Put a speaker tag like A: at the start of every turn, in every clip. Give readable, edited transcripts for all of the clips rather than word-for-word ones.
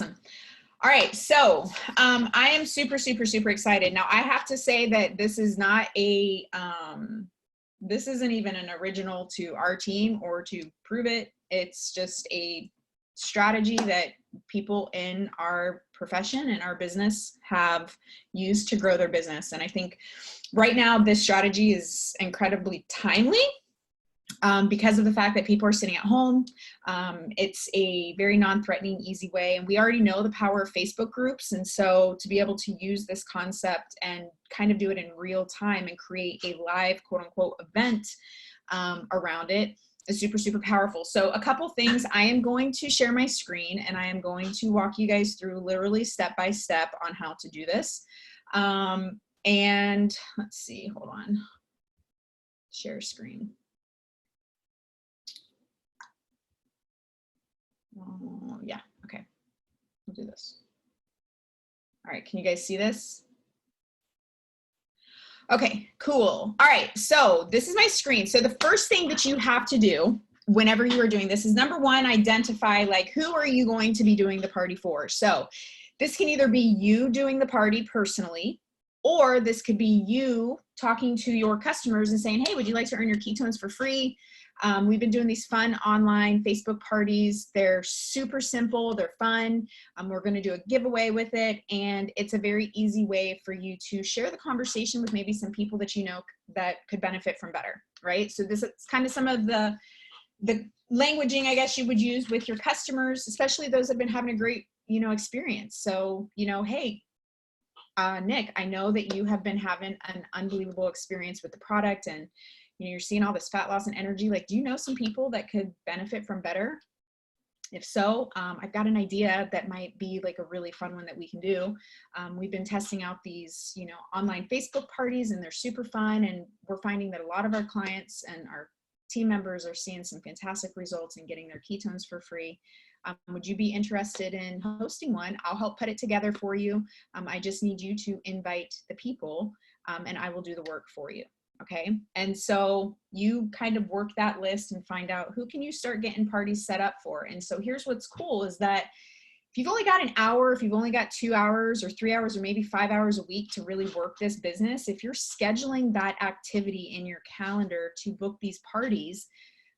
A: All right, so I am super excited. Now I have to say that this is not a, this isn't even an original to our team or to prove it. It's just a strategy that people in our profession and our business have used to grow their business. And I think right now this strategy is incredibly timely. Because of the fact that people are sitting at home. It's a very non-threatening, easy way. And we already know the power of Facebook groups. And so to be able to use this concept and kind of do it in real time and create a live quote unquote event around it is super powerful. So a couple things, I am going to share my screen and I am going to walk you guys through literally step by step on how to do this. And let's see, hold on, share screen. Yeah, okay, we'll do this. All right, can you guys see this? Okay, cool. All right, so this is my screen. So the first thing that you have to do whenever you are doing this is number one, identify like who are you going to be doing the party for. So this can either be you doing the party personally, or this could be you talking to your customers and saying, hey, would you like to earn your ketones for free? We've been doing these fun online Facebook parties. They're super simple, they're fun. We're gonna do a giveaway with it, and it's a very easy way for you to share the conversation with maybe some people that you know that could benefit from better, right? So this is kind of some of the languaging, I guess, you would use with your customers, especially those that have been having a great, experience. So, hey, Nick, I know that you have been having an unbelievable experience with the product and you're seeing all this fat loss and energy. Like, do you know some people that could benefit from better? If so, I've got an idea that might be like a really fun one that we can do. We've been testing out these, online Facebook parties, and they're super fun. And we're finding that a lot of our clients and our team members are seeing some fantastic results and getting their ketones for free. Would you be interested in hosting one? I'll help put it together for you. I just need you to invite the people, and I will do the work for you. Okay. And so you kind of work that list and find out who can you start getting parties set up for. And so here's what's cool is that if you've only got an hour, if you've only got 2 hours or 3 hours or maybe 5 hours a week to really work this business, if you're scheduling that activity in your calendar to book these parties,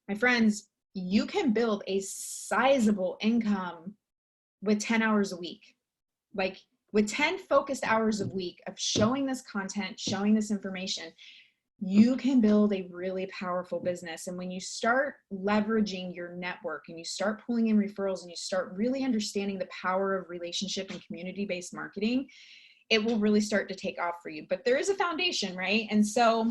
A: my friends, you can build a sizable income with 10 hours a week. Like with 10 focused hours a week of showing this content, showing this information, you can build a really powerful business. And when you start leveraging your network and you start pulling in referrals and you start really understanding the power of relationship and community-based marketing, it will really start to take off for you. But there is a foundation, right? And so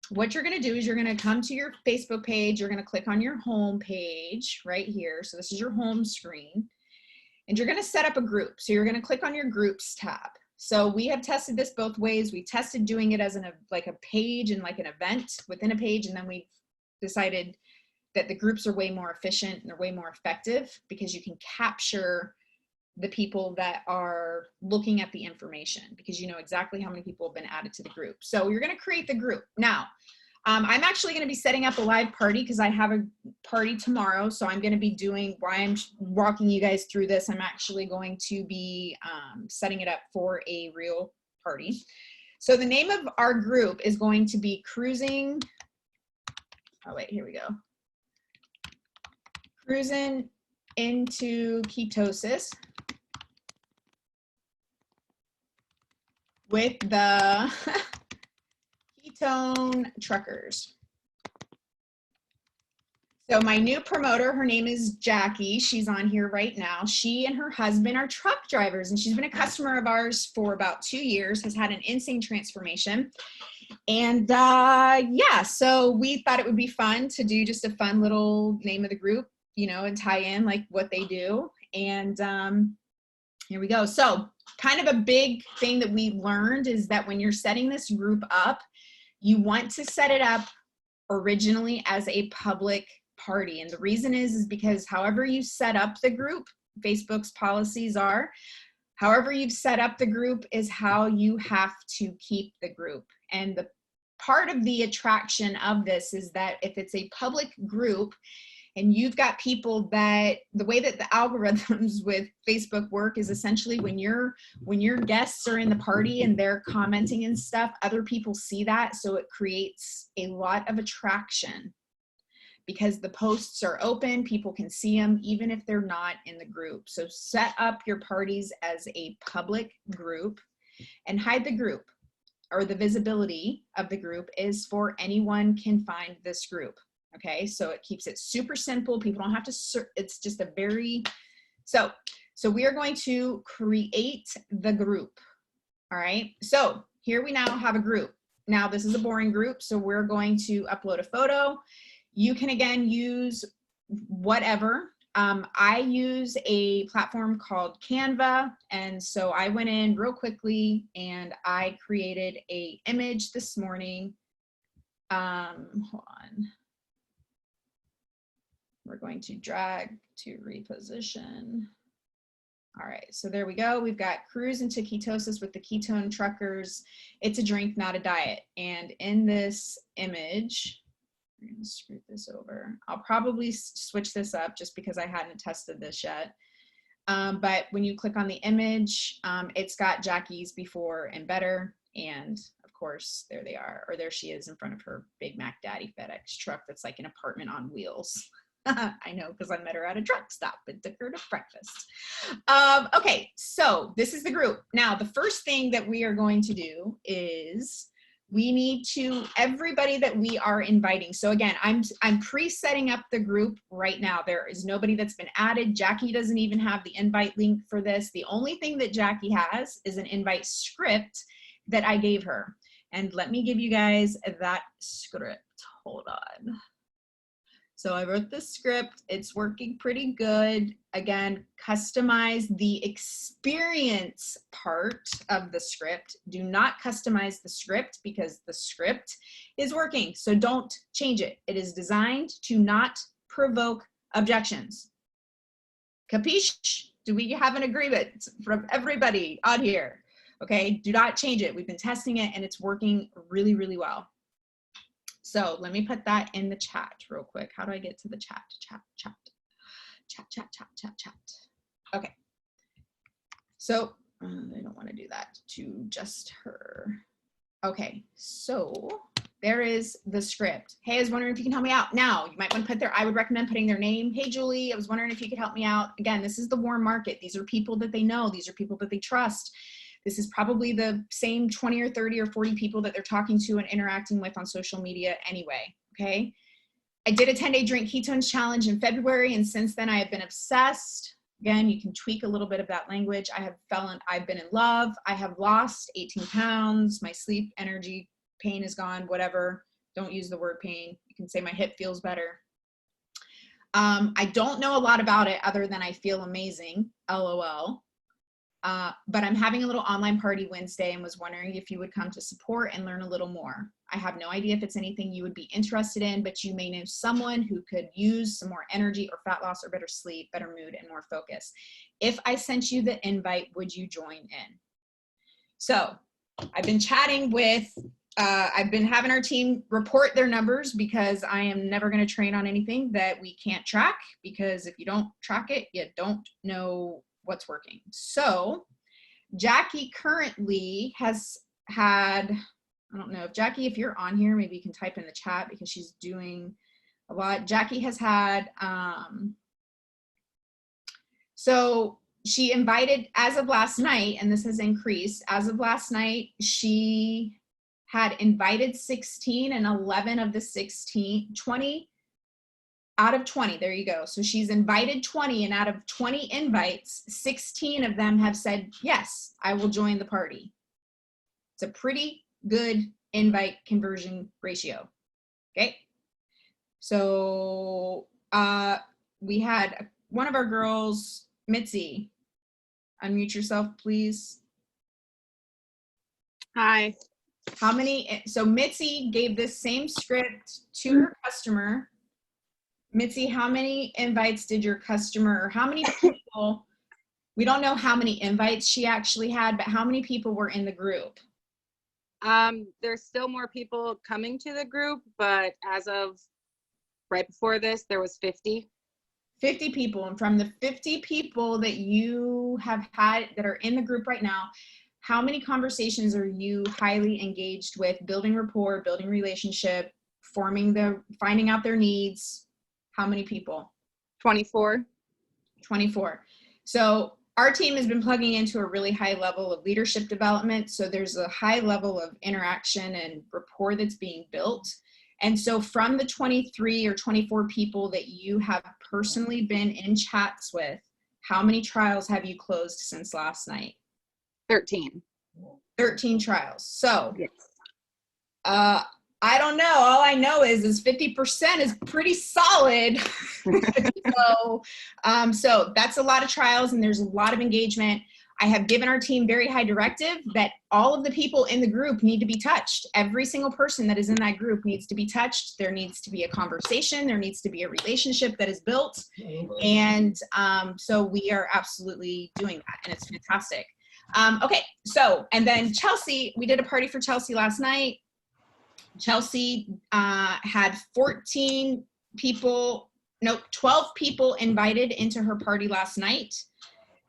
A: what you're going to do is you're going to come to your Facebook page. You're going to click on your home page right here. So this is your home screen, and you're going to set up a group. So you're going to click on your groups tab. So we have tested this both ways. We tested doing it as like a page and like an event within a page. And then we decided that the groups are way more efficient and they're way more effective because you can capture the people that are looking at the information because you know exactly how many people have been added to the group. So you're going to create the group. Now, I'm actually going to be setting up a live party because I have a party tomorrow. So I'm going to be doing, while I'm walking you guys through this, I'm actually going to be setting it up for a real party. So the name of our group is going to be Cruising. Oh, wait, here we go. Cruising into Ketosis with the Ketone Truckers. So my new promoter, her name is Jackie. She's on here right now. She and her husband are truck drivers, and she's been a customer of ours for about 2 years, has had an insane transformation. And yeah, so we thought it would be fun to do just a fun little name of the group, and tie in like what they do. And here we go. So kind of a big thing that we learned is that when you're setting this group up, you want to set it up originally as a public party. And the reason is because however you set up the group, Facebook's policies are, however you've set up the group is how you have to keep the group. And the part of the attraction of this is that if it's a public group, and you've got people that, the way that the algorithms with Facebook work is essentially when your guests are in the party and they're commenting and stuff, other people see that. So it creates a lot of attraction because the posts are open, people can see them even if they're not in the group. So set up your parties as a public group and hide the group, or the visibility of the group is for anyone can find this group. Okay, so it keeps it super simple. People don't have to search. It's just a very, so we are going to create the group. All right, so here we now have a group. Now this is a boring group, so we're going to upload a photo. You can again use whatever. I use a platform called Canva, and so I went in real quickly and I created a image this morning. Hold on. We're going to drag to reposition. All right, so there we go. We've got Cruise into Ketosis with the Ketone Truckers. It's a drink, not a diet. And in this image, I'm gonna scoot this over. I'll probably switch this up just because I hadn't tested this yet. But when you click on the image, it's got Jackie's before and better. And of course, there they are, or there she is in front of her Big Mac Daddy FedEx truck that's like an apartment on wheels. I know, because I met her at a truck stop and took her to breakfast. Okay, so this is the group. Now, the first thing that we are going to do is we need to, everybody that we are inviting. So again, I'm pre-setting up the group right now. There is nobody that's been added. Jackie doesn't even have the invite link for this. The only thing that Jackie has is an invite script that I gave her. And let me give you guys that script. Hold on. So I wrote the script, it's working pretty good. Again, customize the experience part of the script. Do not customize the script because the script is working. So don't change it. It is designed to not provoke objections. Capiche? Do we have an agreement from everybody on here? Okay, do not change it. We've been testing it and it's working really, really well. So let me put that in the chat real quick. How do I get to the chat? Chat. Okay. So I don't want to do that to just her. Okay, so there is the script. Hey, I was wondering if you can help me out. Now, you might want to put I would recommend putting their name. Hey, Julie, I was wondering if you could help me out. Again, this is the warm market. These are people that they know. These are people that they trust. This is probably the same 20 or 30 or 40 people that they're talking to and interacting with on social media anyway, okay? I did a 10-day drink ketones challenge in February, and since then I have been obsessed. Again, you can tweak a little bit of that language. I've been in love. I have lost 18 pounds. My sleep, energy, pain is gone, whatever. Don't use the word pain. You can say my hip feels better. I don't know a lot about it other than I feel amazing, LOL. But I'm having a little online party Wednesday and was wondering if you would come to support and learn a little more. I have no idea if it's anything you would be interested in, but you may know someone who could use some more energy or fat loss or better sleep, better mood, and more focus. If I sent you the invite, would you join in? So I've been chatting with, I've been having our team report their numbers because I am never going to train on anything that we can't track, because if you don't track it, you don't know what's working. So Jackie currently has had, I don't know if Jackie, if you're on here, maybe you can type in the chat because she's doing a lot. Jackie has had, so she invited as of last night, and this has increased, as of last night, she had invited 16 and 11 of the 20 out of 20, there you go. So she's invited 20, and out of 20 invites, 16 of them have said, yes, I will join the party. It's a pretty good invite conversion ratio, okay? So we had one of our girls, Mitzi, unmute yourself, please.
B: Hi.
A: How many, so Mitzi gave this same script to her customer. Mitzi, how many invites did your customer, or how many people, we don't know how many invites she actually had, but how many people were in the group?
B: There's still more people coming to the group, but as of Right before this, there was 50.
A: 50 people. And from the 50 people that you have had that are in the group right now, how many conversations are you highly engaged with, building rapport, building relationship, finding out their needs? How many people?
B: 24.
A: 24. So our team has been plugging into a really high level of leadership development. So there's a high level of interaction and rapport that's being built. And so from the 23 or 24 people that you have personally been in chats with, how many trials have you closed since last night?
B: 13.
A: 13 trials. So
B: yes.
A: I don't know. All I know is 50% is pretty solid. So that's a lot of trials and there's a lot of engagement. I have given our team very high directive that all of the people in the group need to be touched. Every single person that is in that group needs to be touched. There needs to be a conversation. There needs to be a relationship that is built. And so we are absolutely doing that and it's fantastic. Okay, so, and then Chelsea, we did a party for Chelsea last night. Chelsea had 12 people invited into her party last night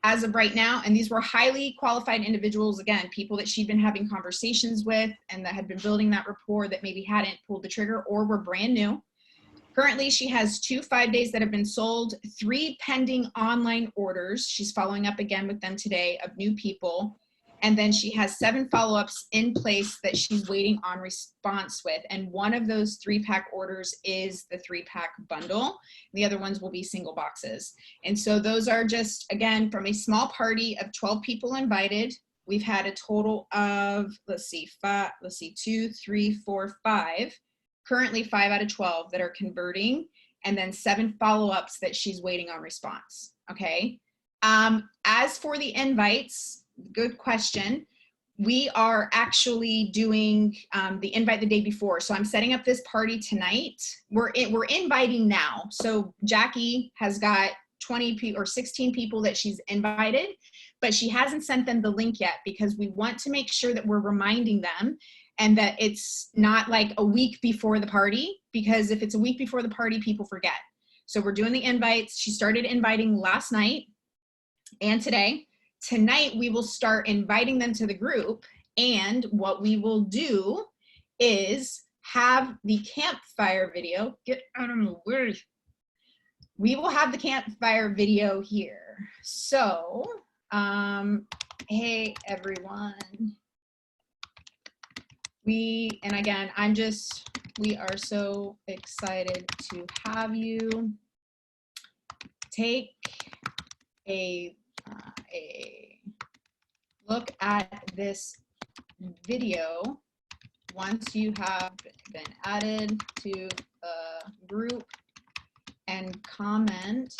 A: as of right now. And these were highly qualified individuals, again, people that she'd been having conversations with and that had been building that rapport that maybe hadn't pulled the trigger or were brand new. Currently, she has 2 5-days that have been sold, 3 pending online orders. She's following up again with them today of new people. And then she has 7 follow-ups in place that she's waiting on response with. And one of those 3-pack orders is the 3-pack bundle. The other ones will be single boxes. And so those are just, again, from a small party of 12 people invited. We've had a total of, 2, 3, 4, 5. Currently 5 out of 12 that are converting, and then 7 follow-ups that she's waiting on response. Okay. As for the invites, good question. We are actually doing the invite the day before. So I'm setting up this party tonight. We're inviting now. So Jackie has got 20 or 16 people that she's invited, but she hasn't sent them the link yet because we want to make sure that we're reminding them and that it's not like a week before the party, because if it's a week before the party, people forget. So we're doing the invites. She started inviting last night and today. Tonight, we will start inviting them to the group. And what we will do is have the campfire video. Get out of the way. We will have the campfire video here. So, hey, everyone. And again, we are so excited to have you. Take a look at this video once you have been added to the group and comment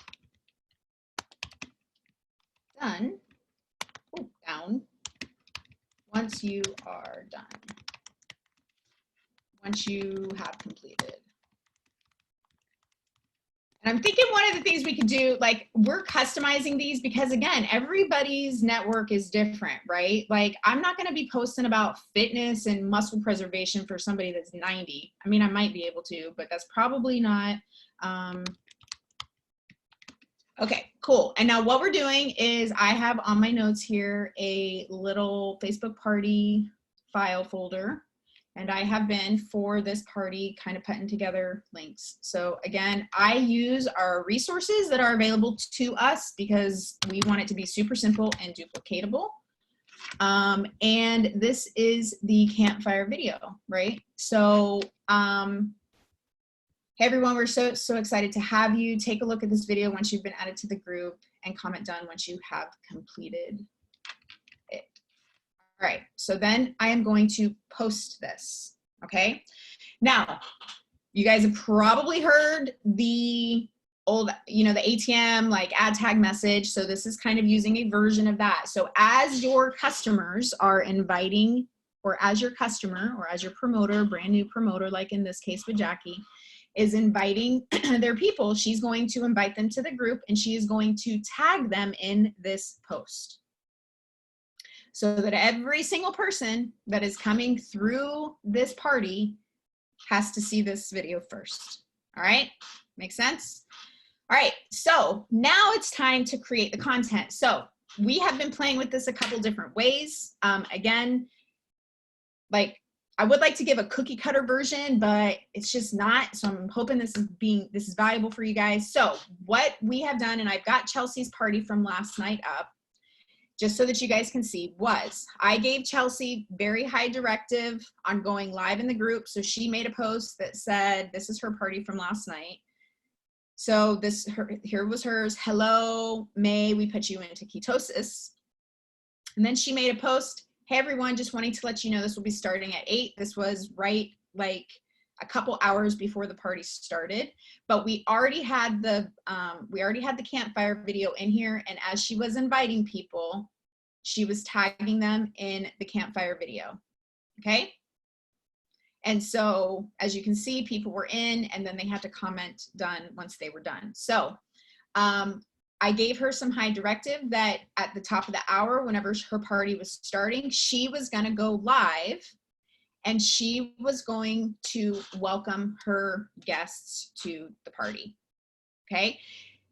A: done. Oh, down. Once you are done. Once you have completed. And I'm thinking one of the things we could do, like we're customizing these because again, everybody's network is different, right? Like I'm not gonna be posting about fitness and muscle preservation for somebody that's 90. I mean, I might be able to, but that's probably not. Okay, cool. And now what we're doing is I have on my notes here a little Facebook party file folder. And I have been, for this party, kind of putting together links. So again, I use our resources that are available to us because we want it to be super simple and duplicatable. And this is the campfire video, right? So, hey everyone, we're so excited to have you. Take a look at this video once you've been added to the group and comment done once you have completed it. All right, so then I am going to post this, okay? Now, you guys have probably heard the old, the ATM, like ad tag message. So this is kind of using a version of that. So as your customers are inviting, or as your customer, or as your promoter, brand new promoter, like in this case with Jackie, is inviting their people, she's going to invite them to the group and she is going to tag them in this post. So that every single person that is coming through this party has to see this video first. All right, makes sense? All right, so now it's time to create the content. So we have been playing with this a couple different ways. Again, like I would like to give a cookie cutter version, but it's just not. So I'm hoping this is valuable for you guys. So what we have done, and I've got Chelsea's party from last night up, just so that you guys can see, was I gave Chelsea very high directive on going live in the group. So she made a post that said, this is her party from last night. So here was hers. Hello, May, we put you into ketosis. And then she made a post. Hey everyone, just wanting to let you know this will be starting at 8. This was right like a couple hours before the party started, but we already had the campfire video in here, and as she was inviting people, she was tagging them in the campfire video. Okay? And so as you can see, people were in, and then they had to comment done once they were done. So I gave her some high directive that at the top of the hour, whenever her party was starting, she was going to go live and she was going to welcome her guests to the party. Okay.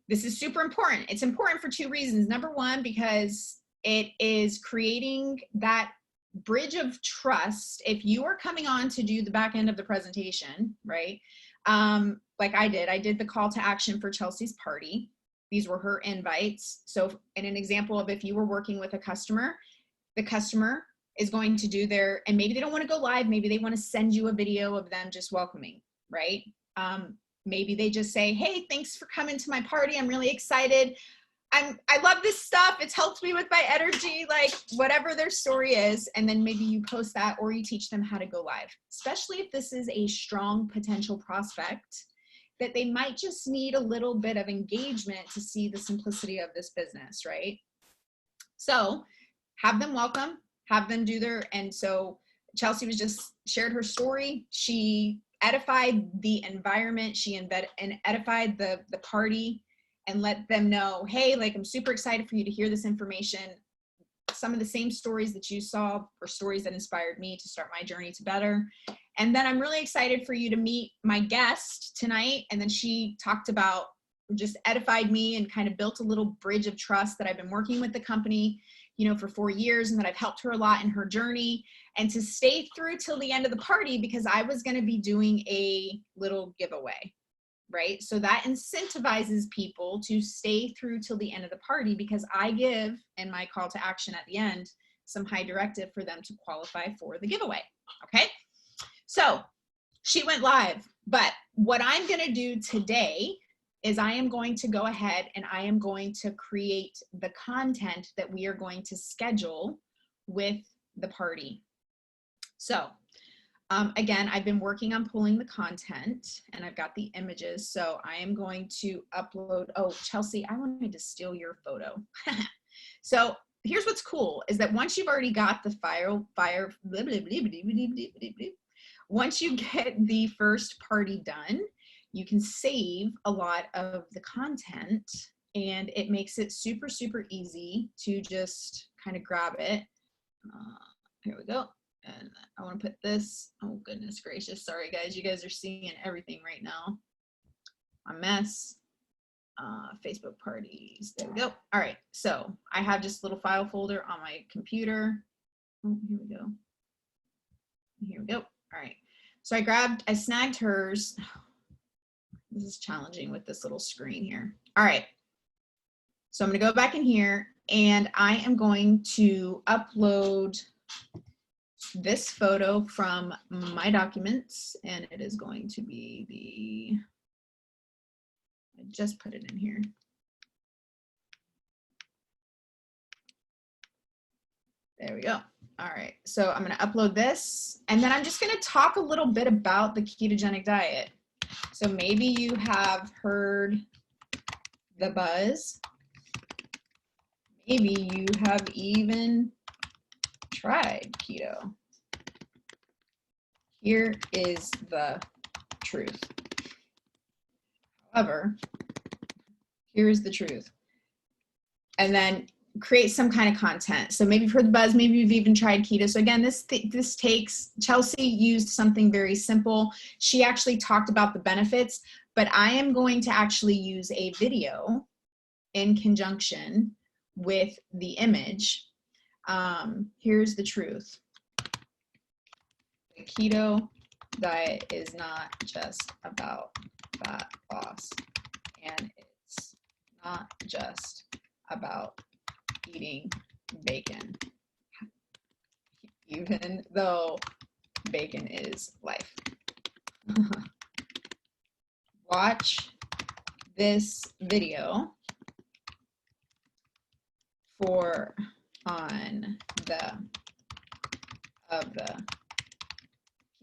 A: This is super important. It's important for 2 reasons. Number one, because it is creating that bridge of trust. If you are coming on to do the back end of the presentation, right? Like I did the call to action for Chelsea's party. These were her invites. So in an example of if you were working with a customer, the customer is going to do their, and maybe they don't want to go live, maybe they want to send you a video of them just welcoming, right? Maybe they just say, hey, thanks for coming to my party. I'm really excited. I love this stuff. It's helped me with my energy, like whatever their story is. And then maybe you post that or you teach them how to go live, especially if this is a strong potential prospect that they might just need a little bit of engagement to see the simplicity of this business, right? So have them welcome, have them do their, and so Chelsea was just shared her story. She edified the environment. She edified the party and let them know, hey, like I'm super excited for you to hear this information. Some of the same stories that you saw were stories that inspired me to start my journey to better. And then I'm really excited for you to meet my guest tonight. And then she talked about, just edified me and kind of built a little bridge of trust that I've been working with the company, you know, for 4 years, and that I've helped her a lot in her journey, and to stay through till the end of the party because I was going to be doing a little giveaway, right? So that incentivizes people to stay through till the end of the party because I give in my call to action at the end some high directive for them to qualify for the giveaway. Okay. So she went live, but what I'm going to do today is I am going to go ahead and I am going to create the content that we are going to schedule with the party. So again, I've been working on pulling the content and I've got the images. So I am going to upload, oh, Chelsea, I wanted to steal your photo. So here's what's cool is that once you've already got the once you get the first party done, you can save a lot of the content and it makes it super, super easy to just kind of grab it. Here we go. And I want to put this, oh goodness gracious, sorry guys, you guys are seeing everything right now. A mess. Facebook parties, there we go. All right, so I have just a little file folder on my computer. Oh, here we go. Here we go. All right, so I snagged hers. This is challenging with this little screen here. All right, so I'm gonna go back in here and I am going to upload this photo from my documents, and it is going to be I just put it in here. There we go. All right, so I'm gonna upload this, and then I'm just gonna talk a little bit about the ketogenic diet. So maybe you have heard the buzz. Maybe you have even tried keto. Here is the truth. However, here's the truth. And then create some kind of content. So maybe you've heard the buzz, maybe you've even tried keto. So again, this takes, Chelsea used something very simple. She actually talked about the benefits, but I am going to actually use a video in conjunction with the image. Here's the truth. The keto diet is not just about fat loss, and it's not just about eating bacon, even though bacon is life. Watch this video on the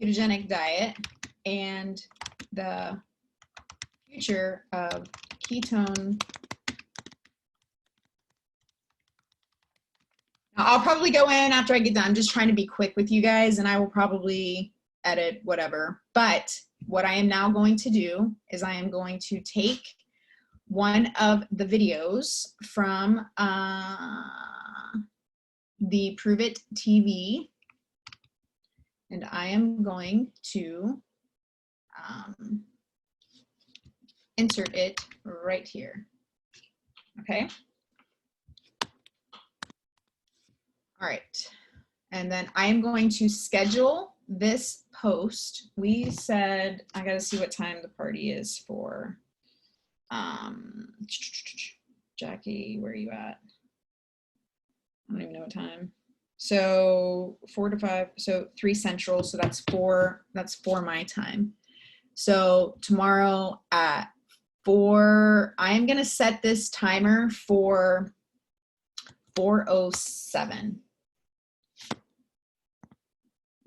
A: ketogenic diet and the future of ketone. Now, I'll probably go in after I get done. I'm just trying to be quick with you guys, and I will probably edit whatever. But what I am now going to do is I am going to take one of the videos from the Prove It TV, and I am going to insert it right here. Okay. All right. And then I am going to schedule this post. We said, I got to see what time the party is for. Jackie, where are you at? I don't even know what time. So 4 to 5, so 3 Central. So that's 4 my time. So tomorrow at 4, I am going to set this timer for 4:07.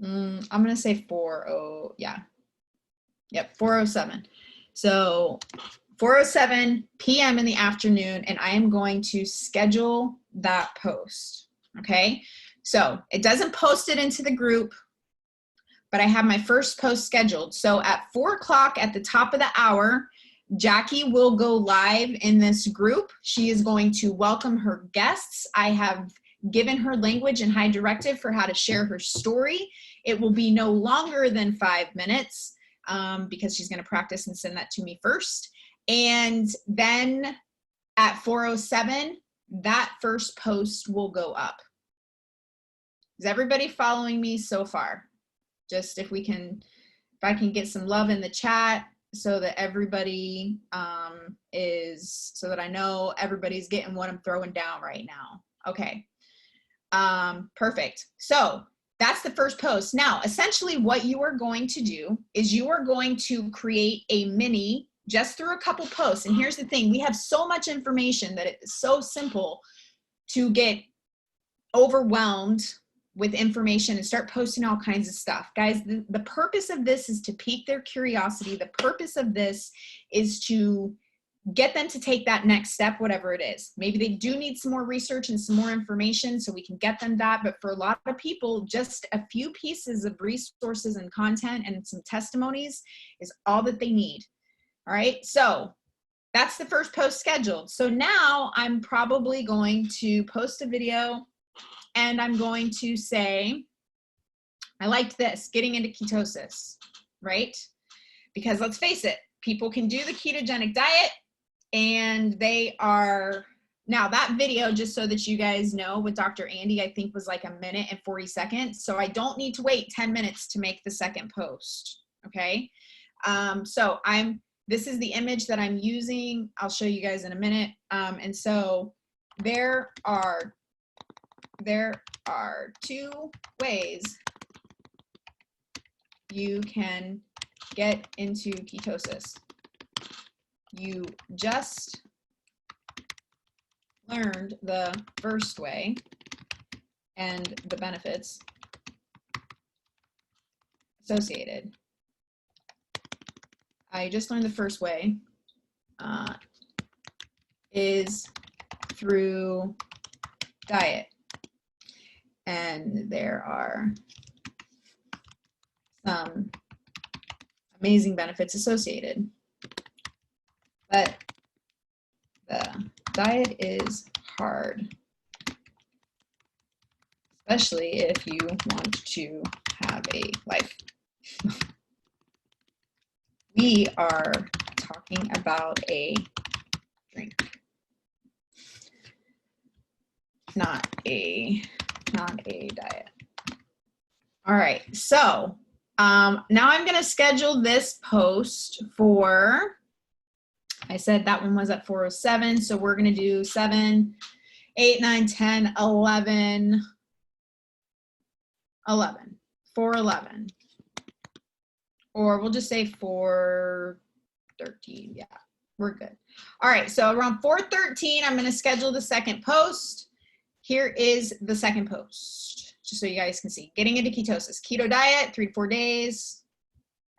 A: I'm going to say 4:00. Yeah. Yep. 4:07. So 4:07 p.m. in the afternoon, and I am going to schedule that post. Okay. So it doesn't post it into the group, but I have my first post scheduled. So at 4 o'clock at the top of the hour, Jackie will go live in this group. She is going to welcome her guests. I have given her language and high directive for how to share her story. It will be no longer than 5 minutes because she's going to practice and send that to me first. And then at 4:07, that first post will go up. Is everybody following me so far? Just if I can get some love in the chat so that everybody so that I know everybody's getting what I'm throwing down right now. Okay. Perfect. So that's the first post. Now, essentially what you are going to do is you are going to create a mini just through a couple posts. And here's the thing, we have so much information that it's so simple to get overwhelmed with information and start posting all kinds of stuff. Guys, the purpose of this is to pique their curiosity. The purpose of this is to get them to take that next step, whatever it is. Maybe they do need some more research and some more information, so we can get them that. But for a lot of people, just a few pieces of resources and content and some testimonies is all that they need. All right, so that's the first post scheduled. So now I'm probably going to post a video and I'm going to say, I liked this, getting into ketosis, right? Because let's face it, people can do the ketogenic diet and they are, now that video, just so that you guys know, with Dr. Andy, I think was like 1 minute and 40 seconds. So I don't need to wait 10 minutes to make the second post, okay? So this is the image that I'm using. I'll show you guys in a minute. And so there are 2 ways you can get into ketosis. You just learned the first way and the benefits associated. I just learned the first way is through diet. And there are some amazing benefits associated. But the diet is hard, especially if you want to have a life. We are talking about a drink. Not a diet. All right, so now I'm gonna schedule this post for, I said that one was at 4:07, so we're gonna do 7, 8, 9, 10, 11, 4:11. Or we'll just say 4:13, yeah, we're good. All right, so around 4:13, I'm gonna schedule the second post. Here is the second post, just so you guys can see. Getting into ketosis, keto diet, 3 to 4 days.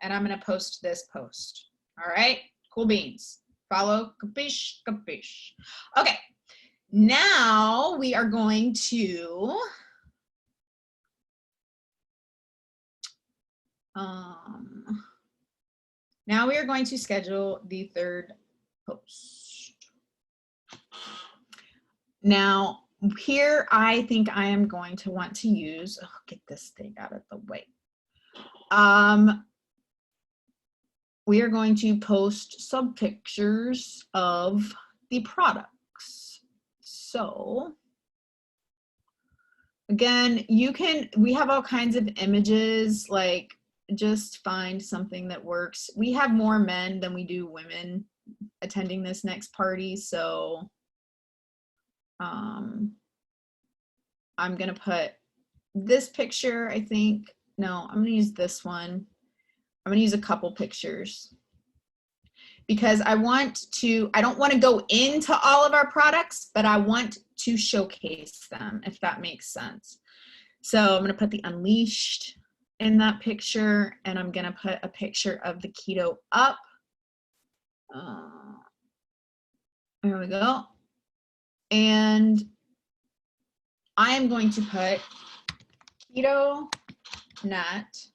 A: And I'm gonna post this post. All right, cool beans. Follow, capiche, capiche. Okay, now we are going to, schedule the third post. Now, here I think I am going to want to use, oh, get this thing out of the way. We are going to post some pictures of the products. So again, we have all kinds of images, like just find something that works. We have more men than we do women attending this next party, so I'm gonna put this picture, I think. No, I'm gonna use this one. I'm gonna use a couple pictures because I don't want to go into all of our products, but I want to showcase them, if that makes sense. So I'm gonna put the Unleashed in that picture, and I'm gonna put a picture of the Keto Up. There we go. And I am going to put Keto Nut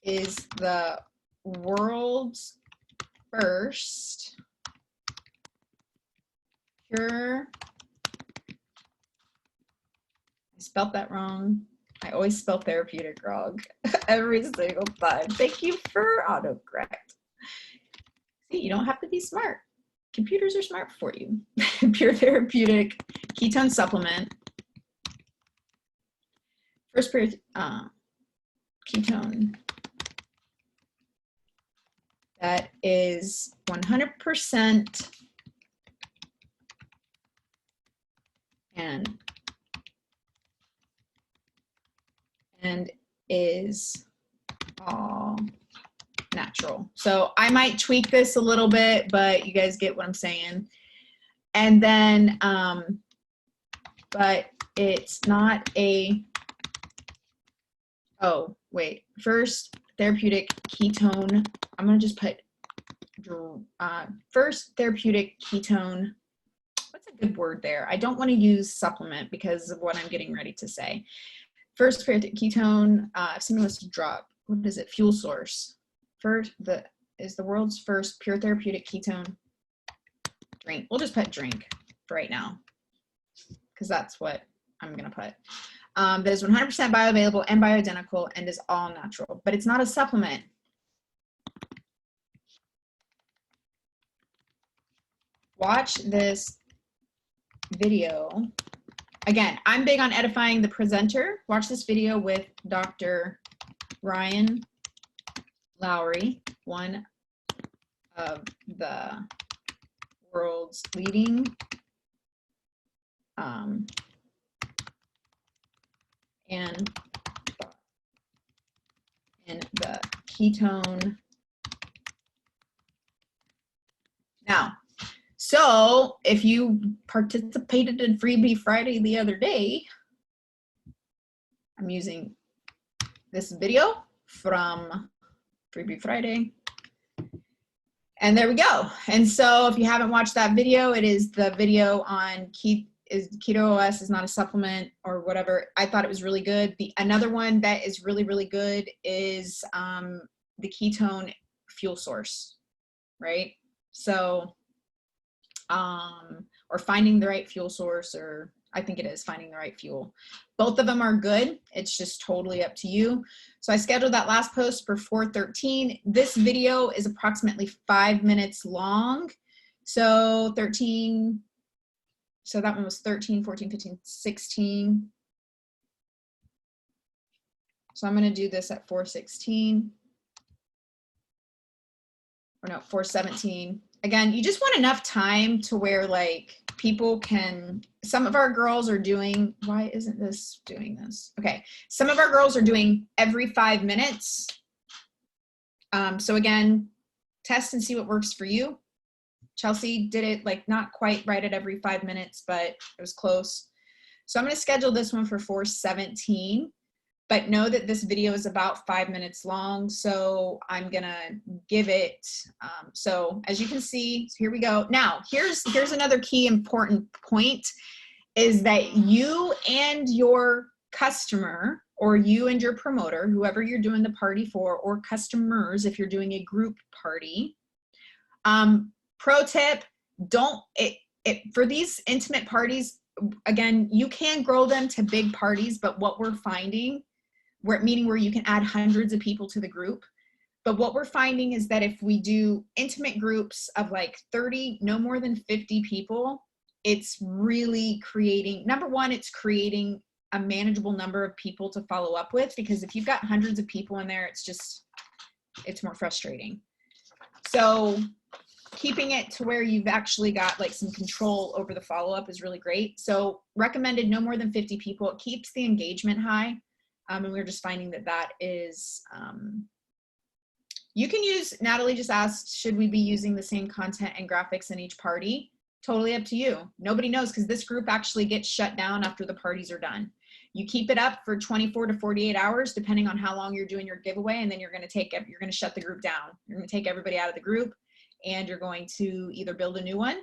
A: is the world's first pure, I spelled that wrong. I always spell therapeutic wrong every single time. Thank you for autocorrect. See, you don't have to be smart. Computers are smart for you. Pure therapeutic ketone supplement. First pure ketone that is 100% and is all natural. So I might tweak this a little bit, but you guys get what I'm saying. And then, but it's not a, oh, wait, first therapeutic ketone. I'm gonna just put first therapeutic ketone. What's a good word there? I don't want to use supplement because of what I'm getting ready to say. First therapeutic ketone, if someone wants to drop, what is it? Fuel source. Is the world's first pure therapeutic ketone drink. We'll just put drink for right now because that's what I'm gonna put. That is 100% bioavailable and bioidentical and is all natural, but it's not a supplement. Watch this video. Again, I'm big on edifying the presenter. Watch this video with Dr. Ryan Lowry, one of the world's leading in the ketone. Now, so if you participated in Freebie Friday the other day, I'm using this video from Freebie Friday. And there we go. And so if you haven't watched that video, it is the video on Keto OS is not a supplement or whatever. I thought it was really good. Another one that is really, really good is the ketone fuel source, right? So, or finding the right fuel source, or I think it is finding the right fuel. Both of them are good. It's just totally up to you. So I scheduled that last post for 4:13. This video is approximately 5 minutes long. So 13, so that one was 13, 14, 15, 16. So I'm going to do this at 4:16. Or no, 4:17. Again, you just want enough time to where like people can, some of our girls are doing, why isn't this doing this? Okay. Some of our girls are doing every 5 minutes. So again, test and see what works for you. Chelsea did it like not quite right at every 5 minutes, but it was close. So I'm going to schedule this one for 4:17. But know that this video is about 5 minutes long, so I'm gonna give it, so as you can see, here we go. Now, here's another key important point, is that you and your customer, or you and your promoter, whoever you're doing the party for, or customers if you're doing a group party, pro tip, for these intimate parties, again, you can grow them to big parties, but what we're finding, meaning where you can add hundreds of people to the group. But what we're finding is that if we do intimate groups of like 30, no more than 50 people, it's really creating, number one, it's creating a manageable number of people to follow up with, because if you've got hundreds of people in there, it's more frustrating. So keeping it to where you've actually got like some control over the follow-up is really great. So recommended no more than 50 people. It keeps the engagement high. And we're just finding that that is, you can use, Natalie just asked, should we be using the same content and graphics in each party? Totally up to you. Nobody knows, because this group actually gets shut down after the parties are done. You keep it up for 24 to 48 hours, depending on how long you're doing your giveaway, and then you're going to shut the group down. You're going to take everybody out of the group, and you're going to either build a new one,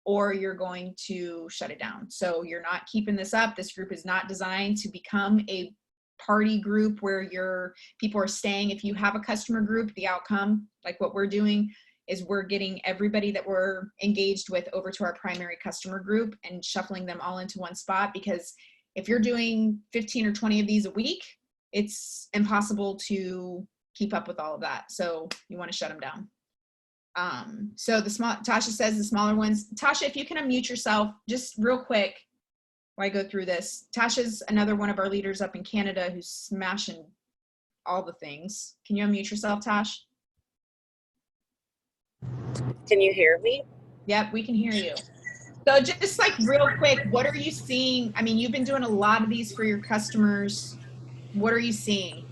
A: or you're going to shut it down. So you're not keeping this up. This group is not designed to become a party group where your people are staying. If you have a customer group, the outcome, like what we're doing, is we're getting everybody that we're engaged with over to our primary customer group and shuffling them all into one spot, because if you're doing 15 or 20 of these a week, it's impossible to keep up with all of that. So you want to shut them down. So Tasha says the smaller ones. Tasha, if you can unmute yourself just real quick while I go through this. Tasha's another one of our leaders up in Canada who's smashing all the things. Can you unmute yourself, Tash?
C: Can you hear me?
A: Yep, we can hear you. So just like real quick, what are you seeing? I mean, you've been doing a lot of these for your customers. What are you seeing?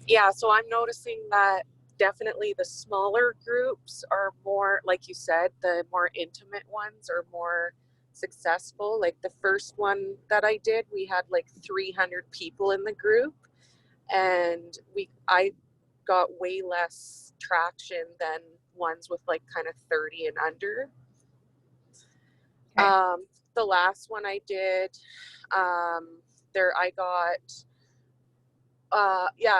C: Yeah, so I'm noticing that definitely the smaller groups are more, like you said, the more intimate ones are more successful. Like the first one that I did, we had like 300 people in the group, and I got way less traction than ones with like kind of 30 and under. Okay. The last one I did, I got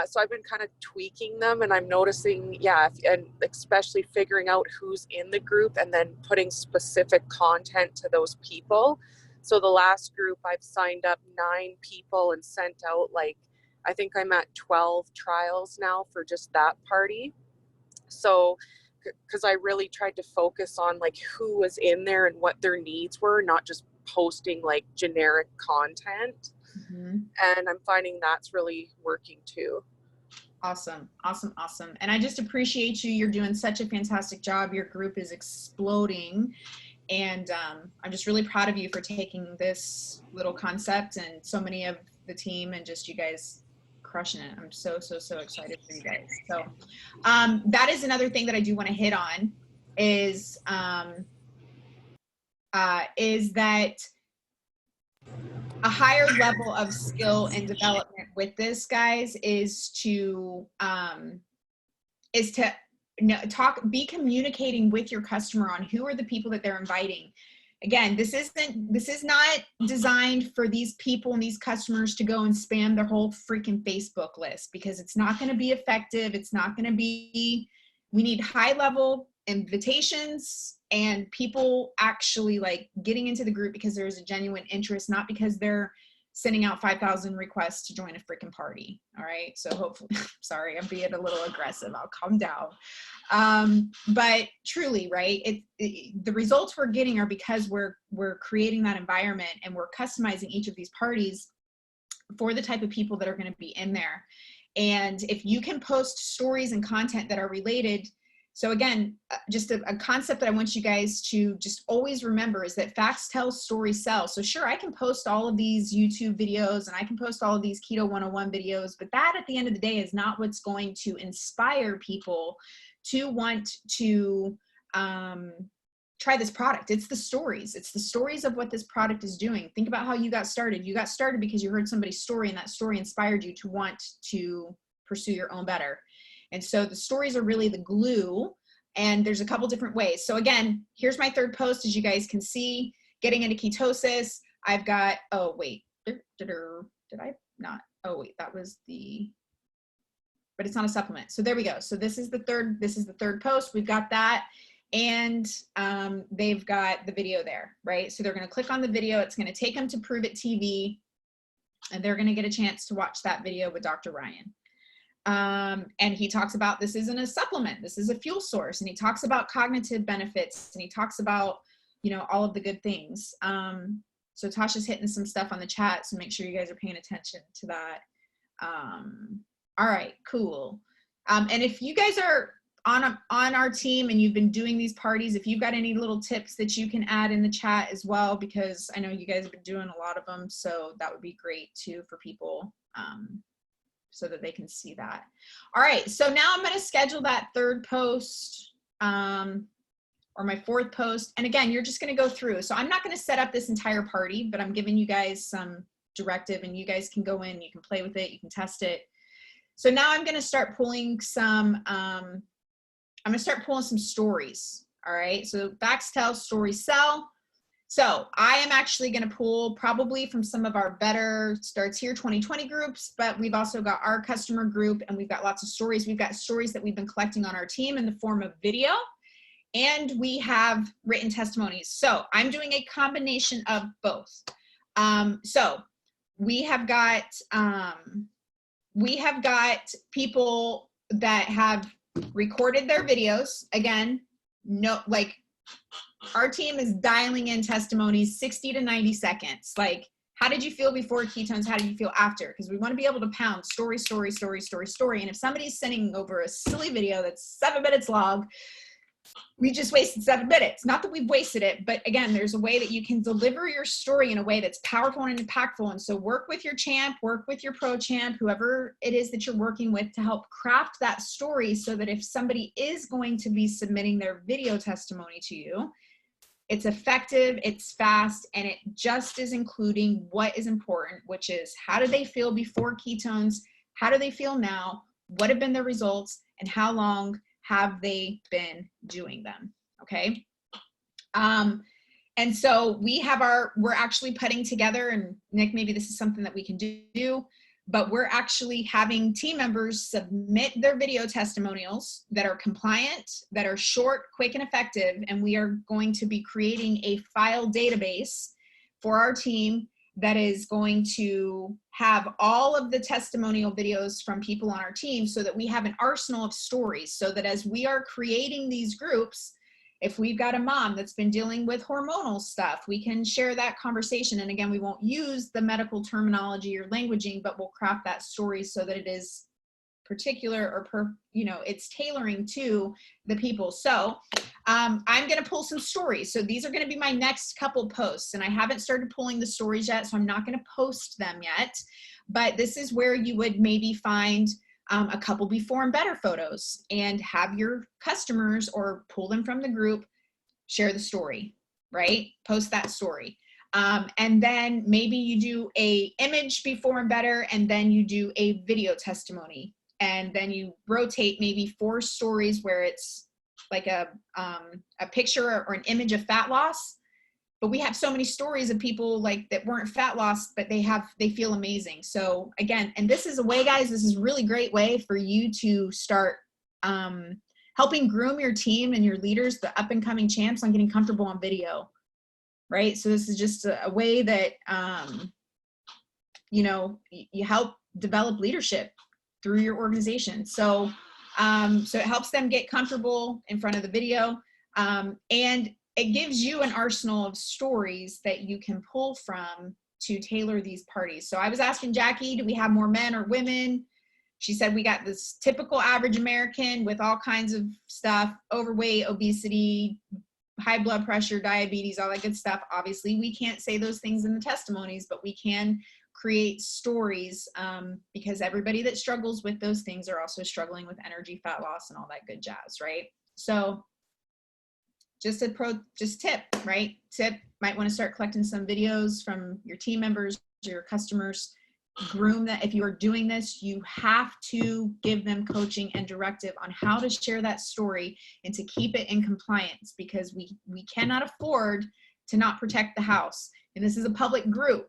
C: so I've been kind of tweaking them, and I'm noticing, and especially figuring out who's in the group and then putting specific content to those people. So the last group, I've signed up 9 people and sent out I think I'm at 12 trials now for just that party. So because I really tried to focus on who was in there and what their needs were, not just posting generic content. Mm-hmm. And I'm finding that's really working too.
A: Awesome. And I just appreciate you. You're doing such a fantastic job. Your group is exploding. And I'm just really proud of you for taking this little concept, and so many of the team, and just you guys crushing it. I'm so excited for you guys. So that is another thing that I do want to hit on is that a higher level of skill and development with this, guys, is to be communicating with your customer on who are the people that they're inviting. Again, this is not designed for these people and these customers to go and spam their whole freaking Facebook list, because it's not going to be effective. It's not going to be, we need high level invitations and people actually like getting into the group because there's a genuine interest, not because they're sending out 5,000 requests to join a freaking party. All right. So hopefully, sorry, I'm being a little aggressive. I'll calm down. But truly, right, the results we're getting are because we're creating that environment and we're customizing each of these parties for the type of people that are going to be in there. And if you can post stories and content that are related. So again, just a concept that I want you guys to just always remember is that facts tell, stories sell. So sure, I can post all of these YouTube videos and I can post all of these Keto 101 videos, but that at the end of the day is not what's going to inspire people to want to try this product. It's the stories. It's the stories of what this product is doing. Think about how you got started. You got started because you heard somebody's story and that story inspired you to want to pursue your own better. And so the stories are really the glue, and there's a couple different ways. So again, here's my third post. As you guys can see, getting into ketosis. I've got, oh wait, did I not? Oh wait, that was the, but it's not a supplement. So there we go. So this is the third post. We've got that. And they've got the video there, right? So they're going to click on the video. It's going to take them to Prove It TV, and they're going to get a chance to watch that video with Dr. Ryan. And he talks about this isn't a supplement, this is a fuel source. And he talks about cognitive benefits, and he talks about, you know, all of the good things. So Tasha's hitting some stuff on the chat, so make sure you guys are paying attention to that. All right, cool. And if you guys are on our team and you've been doing these parties, if you've got any little tips that you can add in the chat as well, because I know you guys have been doing a lot of them, so that would be great too for people. So that they can see that. All right, so now I'm gonna schedule that third post or my fourth post. And again, you're just gonna go through. So I'm not gonna set up this entire party, but I'm giving you guys some directive and you guys can go in, you can play with it, you can test it. So now I'm gonna start pulling some, I'm gonna start pulling some stories, all right? So facts tell, stories sell. So I am actually going to pull probably from some of our better Starts Here 2020 groups, but we've also got our customer group and we've got lots of stories. We've got stories that we've been collecting on our team in the form of video, and we have written testimonies. So I'm doing a combination of both. So we have got people that have recorded their videos. Again, no, like, our team is dialing in testimonies 60 to 90 seconds. Like, how did you feel before ketones? How did you feel after? Because we want to be able to pound story, story, story, story, story. And if somebody's sending over a silly video that's 7 minutes long, we just wasted 7 minutes. Not that we've wasted it, but again, there's a way that you can deliver your story in a way that's powerful and impactful. And so work with your champ, work with your pro champ, whoever it is that you're working with, to help craft that story so that if somebody is going to be submitting their video testimony to you, it's effective, it's fast, and it just is including what is important, which is how did they feel before ketones? How do they feel now? What have been the results? And how long have they been doing them? Okay. And so we're actually putting together, and Nick, maybe this is something that we can do, but we're actually having team members submit their video testimonials that are compliant, that are short, quick, and effective. And we are going to be creating a file database for our team that is going to have all of the testimonial videos from people on our team so that we have an arsenal of stories, so that as we are creating these groups, if we've got a mom that's been dealing with hormonal stuff, we can share that conversation. And again, we won't use the medical terminology or languaging, but we'll craft that story so that it is particular or it's tailoring to the people. So I'm going to pull some stories. So these are going to be my next couple posts, and I haven't started pulling the stories yet, so I'm not going to post them yet, but this is where you would maybe find a couple before and better photos and have your customers, or pull them from the group, share the story, right? Post that story. And then maybe you do a image before and better, and then you do a video testimony. And then you rotate maybe 4 stories where it's like a picture or an image of fat loss. But we have so many stories of people like that weren't fat loss, but they feel amazing. So again, and this is a way, guys, this is a really great way for you to start helping groom your team and your leaders, the up and coming champs, on getting comfortable on video, right? So this is just a way that, you know, you help develop leadership through your organization. So, so it helps them get comfortable in front of the video. And it gives you an arsenal of stories that you can pull from to tailor these parties. So I was asking Jackie, do we have more men or women? She said we got this typical average American with all kinds of stuff, overweight, obesity, high blood pressure, diabetes, all that good stuff. Obviously, we can't say those things in the testimonies, but we can create stories, because everybody that struggles with those things are also struggling with energy, fat loss, and all that good jazz, right? So just tip, right? Tip, might want to start collecting some videos from your team members, your customers. Groom that. If you are doing this, you have to give them coaching and directive on how to share that story and to keep it in compliance, because we cannot afford to not protect the house. And this is a public group,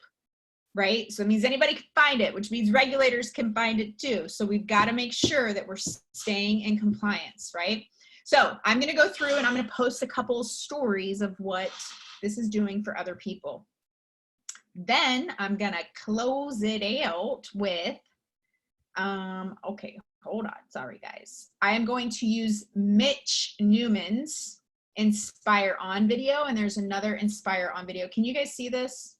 A: right? So it means anybody can find it, which means regulators can find it too. So we've got to make sure that we're staying in compliance, right? So I'm going to go through and I'm going to post a couple stories of what this is doing for other people. Then I'm going to close it out with, okay, hold on. Sorry, guys. I am going to use Mitch Newman's Inspire On video, and there's another Inspire On video. Can you guys see this?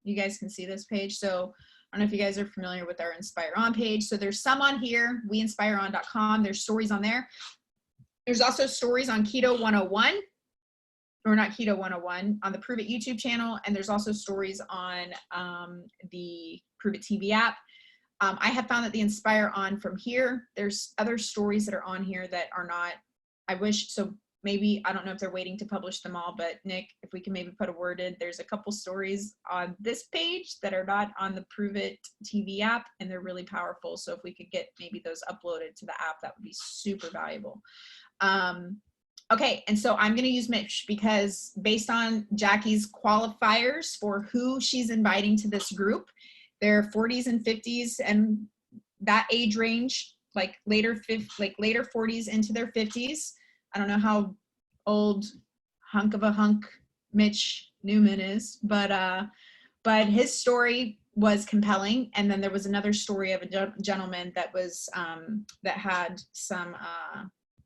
A: You guys can see this page. So I don't know if you guys are familiar with our Inspire On page. So there's some on here, weinspireon.com. There's stories on there. There's also stories on Keto 101, or not Keto 101, on the Prove It YouTube channel. And there's also stories on the Prove It TV app. I have found that the Inspire On from here, there's other stories that are on here that are not, I wish, so maybe, I don't know if they're waiting to publish them all, but Nick, if we can maybe put a word in, there's a couple stories on this page that are not on the Prove It TV app, and they're really powerful. So if we could get maybe those uploaded to the app, that would be super valuable. Okay, and so I'm going to use Mitch because based on Jackie's qualifiers for who she's inviting to this group, they're 40s and 50s and that age range, like later 40s into their 50s. I don't know how old hunk of a hunk Mitch Newman is, but his story was compelling. And then there was another story of a gentleman that was that had some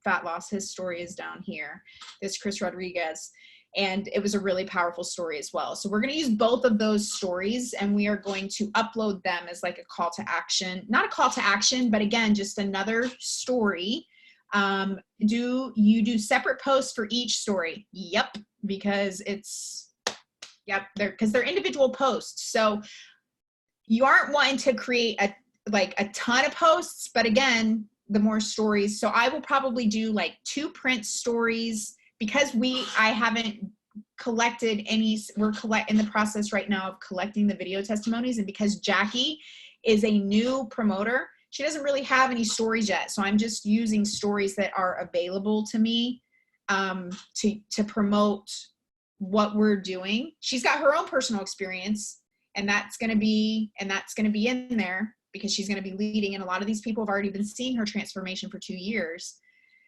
A: fat loss. His story is down here. This Chris Rodriguez. And it was a really powerful story as well. So we're going to use both of those stories, and we are going to upload them as like a call to action. Not a call to action, but again, just another story. Do you do separate posts for each story? Yep, because it's, yep, because they're individual posts. So you aren't wanting to create a ton of posts, but again, the more stories. So I will probably do like 2 print stories, because I haven't collected any, we're in the process right now of collecting the video testimonies. And because Jackie is a new promoter, she doesn't really have any stories yet. So I'm just using stories that are available to me to promote what we're doing. She's got her own personal experience, and that's going to be in there because she's going to be leading. And a lot of these people have already been seeing her transformation for 2 years.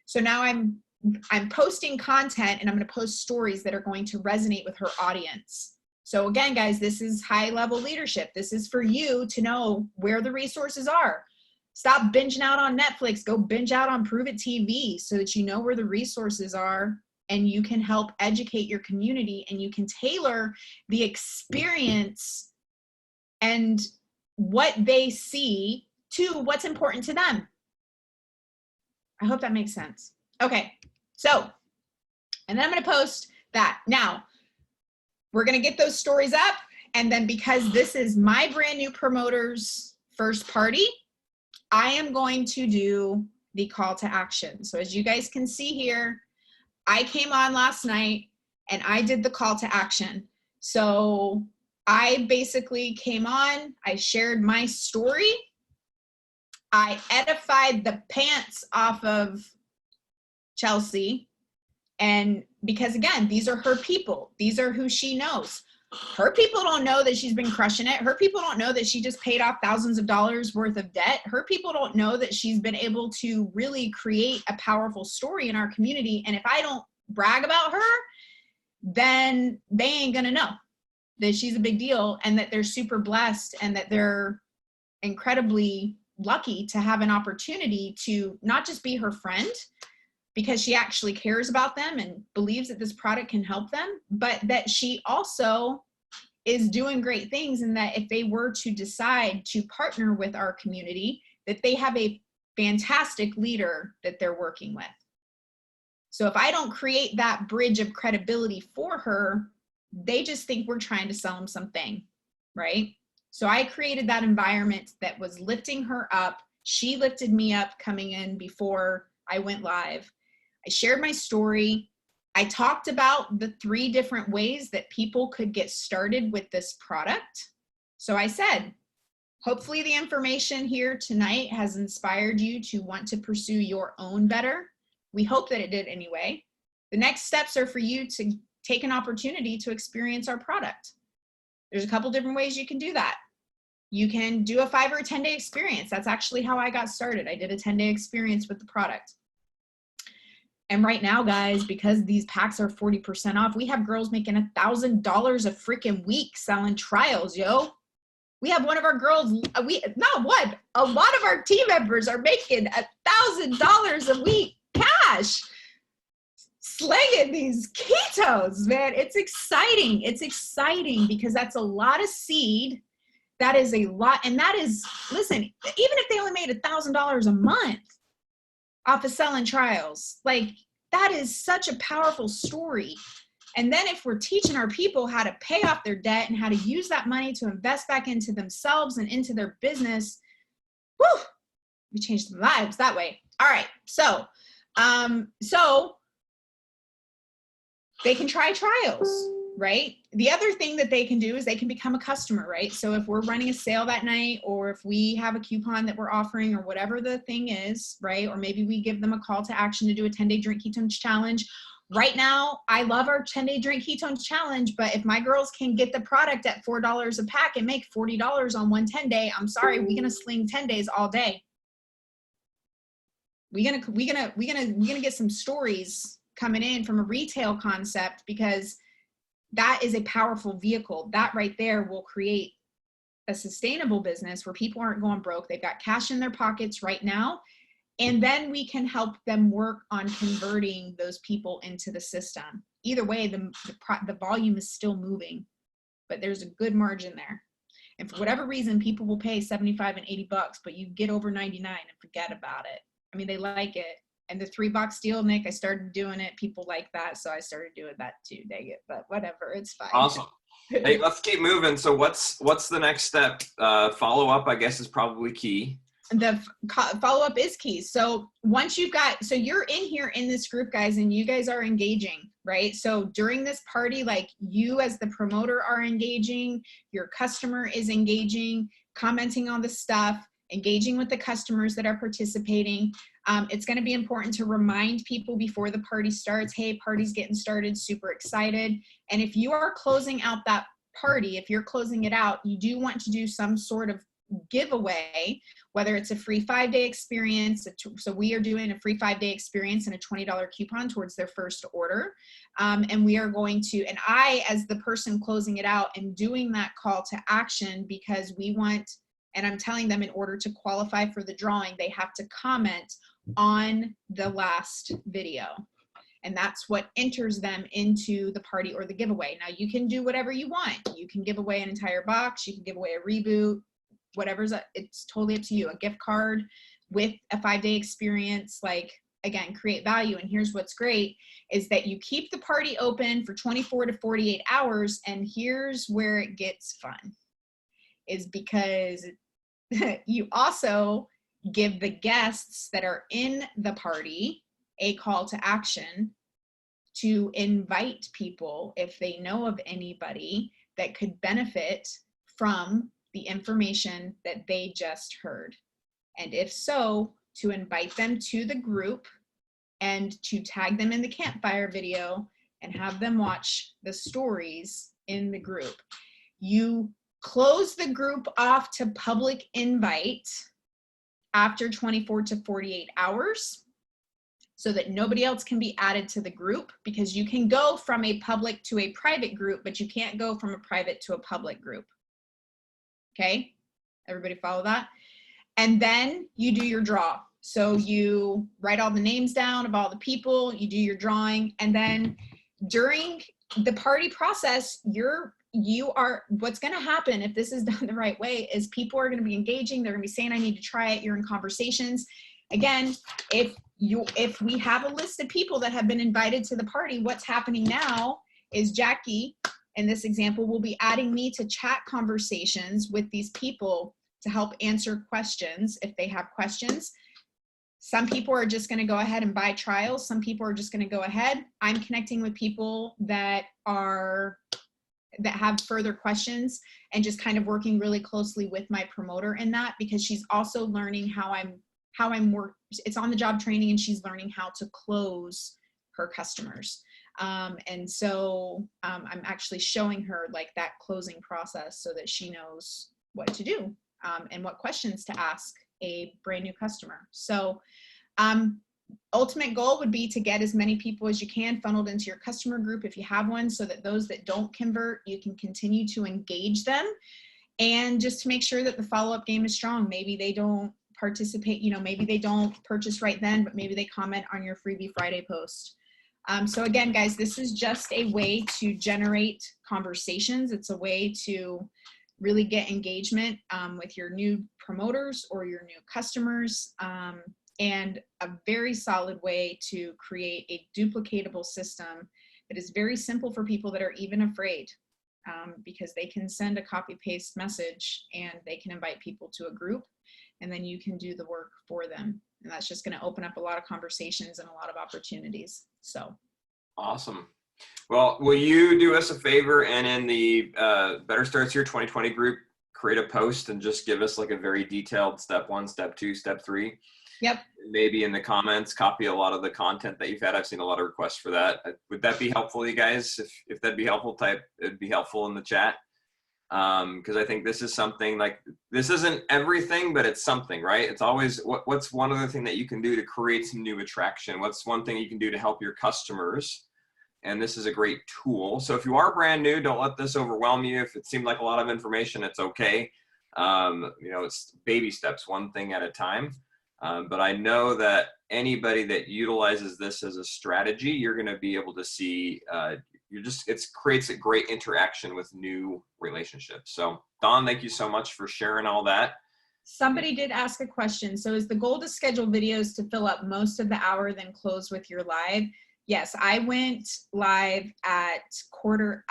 A: So now I'm posting content, and I'm going to post stories that are going to resonate with her audience. So again, guys, this is high level leadership. This is for you to know where the resources are. Stop binging out on Netflix, go binge out on Prove It TV so that you know where the resources are, and you can help educate your community, and you can tailor the experience and what they see to what's important to them. I hope that makes sense. Okay, so, and then I'm going to post that. Now, we're going to get those stories up, and then because this is my brand new promoter's first party, I am going to do the call to action. So as you guys can see here, I came on last night and I did the call to action. So I basically came on, I shared my story, I edified the pants off of Chelsea. And because again, these are her people, these are who she knows. Her people don't know that she's been crushing it. Her people don't know that she just paid off thousands of dollars worth of debt. Her people don't know that she's been able to really create a powerful story in our community. And if I don't brag about her, then they ain't gonna know that she's a big deal and that they're super blessed and that they're incredibly lucky to have an opportunity to not just be her friend because she actually cares about them and believes that this product can help them, but that she also is doing great things, and that if they were to decide to partner with our community, that they have a fantastic leader that they're working with. So if I don't create that bridge of credibility for her, they just think we're trying to sell them something, right? So I created that environment that was lifting her up. She lifted me up coming in before I went live. I shared my story. I talked about the 3 different ways that people could get started with this product. So I said, hopefully the information here tonight has inspired you to want to pursue your own better. We hope that it did anyway. The next steps are for you to take an opportunity to experience our product. There's a couple different ways you can do that. You can do a 5 or a 10-day experience. That's actually how I got started. I did a 10-day experience with the product. And right now, guys, because these packs are 40% off, we have girls making $1,000 a freaking week selling trials, yo. We have one of our girls, a lot of our team members are making $1,000 a week cash, slinging these ketos, man. It's exciting. It's exciting because that's a lot of seed. That is a lot. And that is, listen, even if they only made $1,000 a month off of selling trials, like that is such a powerful story. And then if we're teaching our people how to pay off their debt and how to use that money to invest back into themselves and into their business, whew, we change their lives that way. All right. So they can try trials, right? The other thing that they can do is they can become a customer, right? So if we're running a sale that night, or if we have a coupon that we're offering, or whatever the thing is, right? Or maybe we give them a call to action to do a 10-day drink ketones challenge. Right now, I love our 10-day drink ketones challenge, but if my girls can get the product at $4 a pack and make $40 on one 10-day, I'm sorry, we're gonna sling 10 days all day. We're gonna get some stories coming in from a retail concept, because that is a powerful vehicle. That right there will create a sustainable business where people aren't going broke. They've got cash in their pockets right now. And then we can help them work on converting those people into the system. Either way, the volume is still moving, but there's a good margin there. And for whatever reason, people will pay 75 and 80 bucks, but you get over 99 and forget about it. I mean, they like it. And the $3 deal, Nick, I started doing it. People like that, so I started doing that too. Dang it, but whatever, it's fine.
D: Awesome. Hey, let's keep moving. So what's the next step? Follow up, I guess, is probably key.
A: The follow-up is key. So once you've got, so you're in here in this group, guys, and you guys are engaging, right? So during this party, like, you as the promoter are engaging, your customer is engaging, commenting on the stuff, engaging with the customers that are participating. It's going to be important to remind people before the party starts, hey, party's getting started, super excited. And if you are closing out that party, if you're closing it out, you do want to do some sort of giveaway, whether it's a free 5-day experience. So we are doing a free 5-day experience and a $20 coupon towards their first order. And we are going to, and I, as the person closing it out, am doing that call to action, because we want, and I'm telling them, in order to qualify for the drawing, they have to comment on the last video. And that's what enters them into the party or the giveaway. Now, you can do whatever you want. You can give away an entire box. You can give away a reboot, whatever's, it's totally up to you. A gift card with a 5-day experience, like, again, create value. And here's what's great is that you keep the party open for 24 to 48 hours. And here's where it gets fun, is because you also give the guests that are in the party a call to action to invite people, if they know of anybody that could benefit from the information that they just heard. And if so, to invite them to the group and to tag them in the campfire video and have them watch the stories in the group. You close the group off to public invite after 24 to 48 hours so that nobody else can be added to the group, because you can go from a public to a private group, but you can't go from a private to a public group. Okay, everybody follow that? And then you do your draw. So you write all the names down of all the people, you do your drawing, and then during the party process, what's going to happen if this is done the right way is people are going to be engaging. They're going to be saying, I need to try it. You're in conversations. Again, if we have a list of people that have been invited to the party, what's happening now is Jackie, in this example, will be adding me to chat conversations with these people to help answer questions if they have questions. Some people are just going to go ahead and buy trials. Some people are just going to go ahead. I'm connecting with people that have further questions and just kind of working really closely with my promoter in that, because she's also learning how I'm it's on the job training, and she's learning how to close her customers. And so I'm actually showing her like that closing process so that she knows what to do and what questions to ask a brand new customer. So ultimate goal would be to get as many people as you can funneled into your customer group if you have one, so that those that don't convert, you can continue to engage them, and just to make sure that the follow-up game is strong. Maybe they don't participate, maybe they don't purchase right then, but maybe they comment on your freebie Friday post. So again, guys, this is just a way to generate conversations. It's a way to really get engagement with your new promoters or your new customers, and a very solid way to create a duplicatable system that is very simple for people that are even afraid, because they can send a copy-paste message and they can invite people to a group, and then you can do the work for them. And that's just going to open up a lot of conversations and a lot of opportunities. So
D: awesome. Well, will you do us a favor and in the Better Starts Here 2020 group, create a post and just give us like a very detailed step 1, step 2, step 3?
A: Yep.
D: Maybe in the comments, copy a lot of the content that you've had. I've seen a lot of requests for that. Would that be helpful, you guys? If that'd be helpful, it'd be helpful in the chat. Because I think this is something like, this isn't everything, but it's something, right? It's always, what's one other thing that you can do to create some new attraction? What's one thing you can do to help your customers? And this is a great tool. So if you are brand new, don't let this overwhelm you. If it seemed like a lot of information, it's okay. It's baby steps, one thing at a time. But I know that anybody that utilizes this as a strategy, you're going to be able to see, it creates a great interaction with new relationships. So Dawn, thank you so much for sharing all that.
A: Somebody did ask a question. So is the goal to schedule videos to fill up most of the hour, then close with your live? Yes, I went live at quarter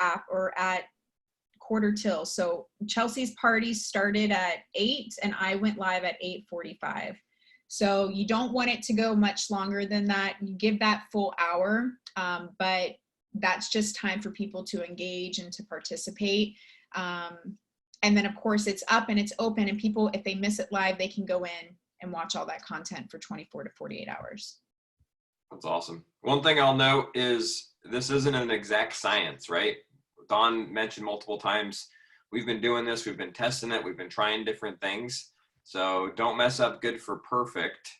A: till. So Chelsea's party started at 8 and I went live at 8:45. So you don't want it to go much longer than that. You give that full hour, but that's just time for people to engage and to participate. And then of course it's up and it's open, and people, if they miss it live, they can go in and watch all that content for 24 to 48 hours.
D: That's awesome. One thing I'll note is this isn't an exact science, right? Dawn mentioned multiple times, we've been doing this, we've been testing it, we've been trying different things. So don't mess up good for perfect.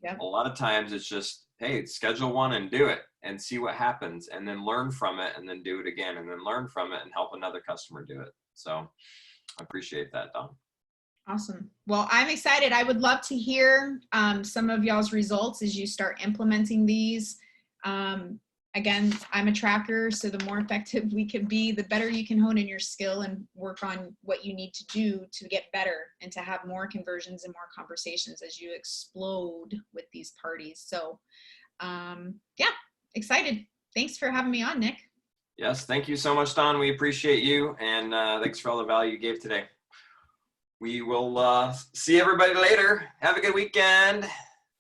D: Yep. A lot of times it's just, hey, schedule one and do it and see what happens, and then learn from it, and then do it again, and then learn from it and help another customer do it. So I appreciate that, Dawn.
A: Awesome. Well, I'm excited. I would love to hear some of y'all's results as you start implementing these. Again, I'm a tracker, so the more effective we can be, the better you can hone in your skill and work on what you need to do to get better and to have more conversions and more conversations as you explode with these parties. So yeah, excited. Thanks for having me on, Nick.
D: Yes, thank you so much, Dawn. We appreciate you, and thanks for all the value you gave today. We will see everybody later. Have a good weekend.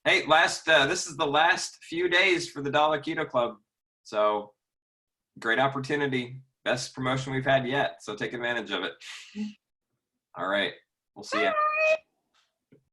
D: Hey, this is the last few days for the Dollar Keto Club. So great opportunity. Best promotion we've had yet. So take advantage of it. All right. We'll see you.